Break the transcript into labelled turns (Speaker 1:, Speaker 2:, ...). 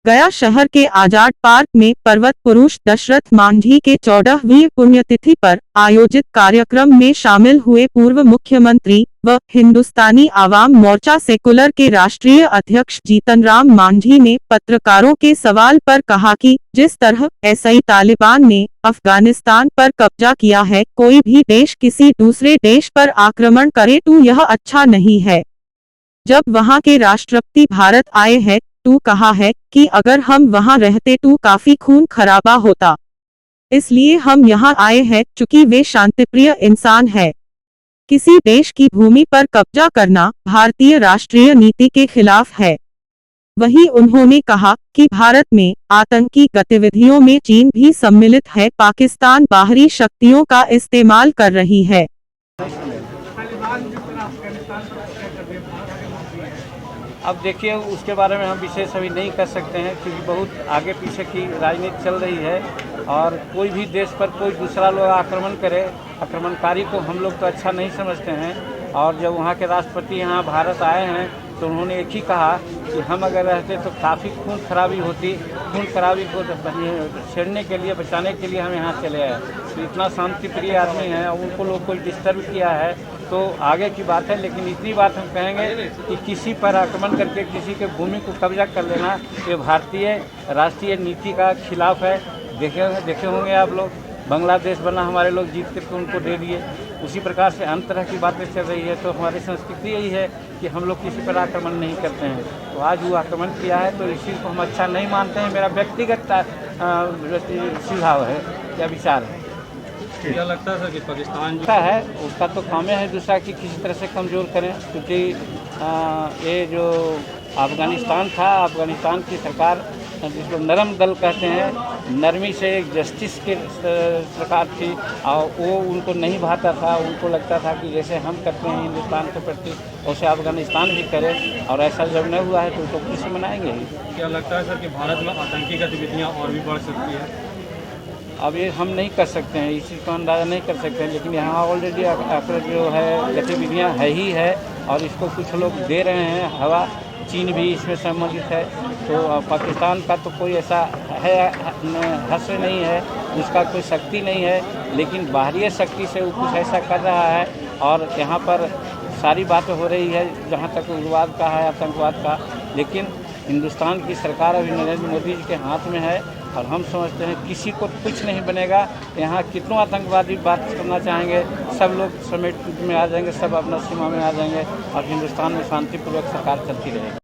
Speaker 1: गया शहर के आजाद पार्क में पर्वत पुरुष दशरथ मांझी के 14वीं पुण्यतिथि पर आयोजित कार्यक्रम में शामिल हुए पूर्व मुख्यमंत्री व हिंदुस्तानी आवाम मोर्चा सेकुलर के राष्ट्रीय अध्यक्ष जीतनराम मांझी ने पत्रकारों के सवाल पर कहा कि जिस तरह ऐसे तालिबान ने अफगानिस्तान पर कब्जा किया है, कोई भी देश किसी दूसरे देश पर आक्रमण करे तो यह अच्छा नहीं है। जब वहां के राष्ट्रपति भारत आए हैं तो कहा है कि अगर हम वहां रहते तो काफी खून खराबा होता, इसलिए हम यहां आए हैं चूंकि वे शांतिप्रिय इंसान है। किसी देश की भूमि पर कब्जा करना भारतीय राष्ट्रीय नीति के खिलाफ है। वहीं उन्होंने कहा कि भारत में आतंकी गतिविधियों में चीन भी सम्मिलित है, पाकिस्तान बाहरी शक्तियों का इस्तेमाल कर रही है।
Speaker 2: अब देखिए, उसके बारे में हम विशेष अभी नहीं कर सकते हैं क्योंकि बहुत आगे पीछे की राजनीति चल रही है और कोई भी देश पर कोई दूसरा लोग आक्रमण करे, आक्रमणकारी को हम लोग तो अच्छा नहीं समझते हैं। और जब वहाँ के राष्ट्रपति यहाँ भारत आए हैं तो उन्होंने एक ही कहा कि हम अगर रहते तो काफ़ी खून खराबी होती, खून खराबी को छेड़ने के लिए, बचाने के लिए हम यहाँ चले आए। तो इतना शांति प्रिय आदमी हैं और उनको लोग कोई डिस्टर्ब किया है तो आगे की बात है, लेकिन इतनी बात हम कहेंगे कि किसी पर आक्रमण करके किसी के भूमि को कब्जा कर लेना ये भारतीय राष्ट्रीय नीति का खिलाफ है। देखे होंगे आप लोग, बांग्लादेश बना, हमारे लोग जीत करके उनको दे दिए। उसी प्रकार से अन्य तरह की बातें चल रही है। तो हमारी संस्कृति यही है कि हम लोग किसी पर आक्रमण नहीं करते हैं। तो आज वो आक्रमण किया है तो इस चीज़ को हम अच्छा नहीं मानते हैं। मेरा व्यक्तिगत सुझाव है या विचार है।
Speaker 3: क्या लगता है सर कि पाकिस्तान
Speaker 2: जो है उसका तो काम है दूसरा कि किसी तरह से कमज़ोर करें, क्योंकि ये जो अफ़गानिस्तान था, अफ़गानिस्तान की सरकार जिसको नरम दल कहते हैं, नरमी से जस्टिस की सरकार थी और वो उनको नहीं भाता था। उनको लगता था कि जैसे हम करते हैं हिंदुस्तान के प्रति वैसे अफ़गानिस्तान भी करे, और ऐसा जब नहीं हुआ है तो खुशी मनाएंगे ही।
Speaker 3: क्या लगता है सर कि भारत में आतंकी गतिविधियाँ और भी बढ़ सकती है?
Speaker 2: अब ये हम नहीं कर सकते हैं, इस चीज़ को अंदाज़ा नहीं कर सकते हैं, लेकिन यहाँ ऑलरेडी जो है गतिविधियाँ है ही है और इसको कुछ लोग दे रहे हैं हवा। चीन भी इसमें सम्मिलित है। तो पाकिस्तान का तो कोई ऐसा है हश्र नहीं है, उसका कोई शक्ति नहीं है, लेकिन बाहरी शक्ति से वो कुछ ऐसा कर रहा है। और यहाँ पर सारी बातें हो रही है जहाँ तक उग्रवाद का है, आतंकवाद का, लेकिन हिंदुस्तान की सरकार अभी नरेंद्र मोदी जी के हाथ में है और हम समझते हैं किसी को कुछ नहीं बनेगा। यहाँ कितनों आतंकवादी बात करना चाहेंगे, सब लोग समेट में आ जाएंगे, सब अपना सीमा में आ जाएंगे और हिंदुस्तान में शांतिपूर्वक सरकार चलती रहेगी।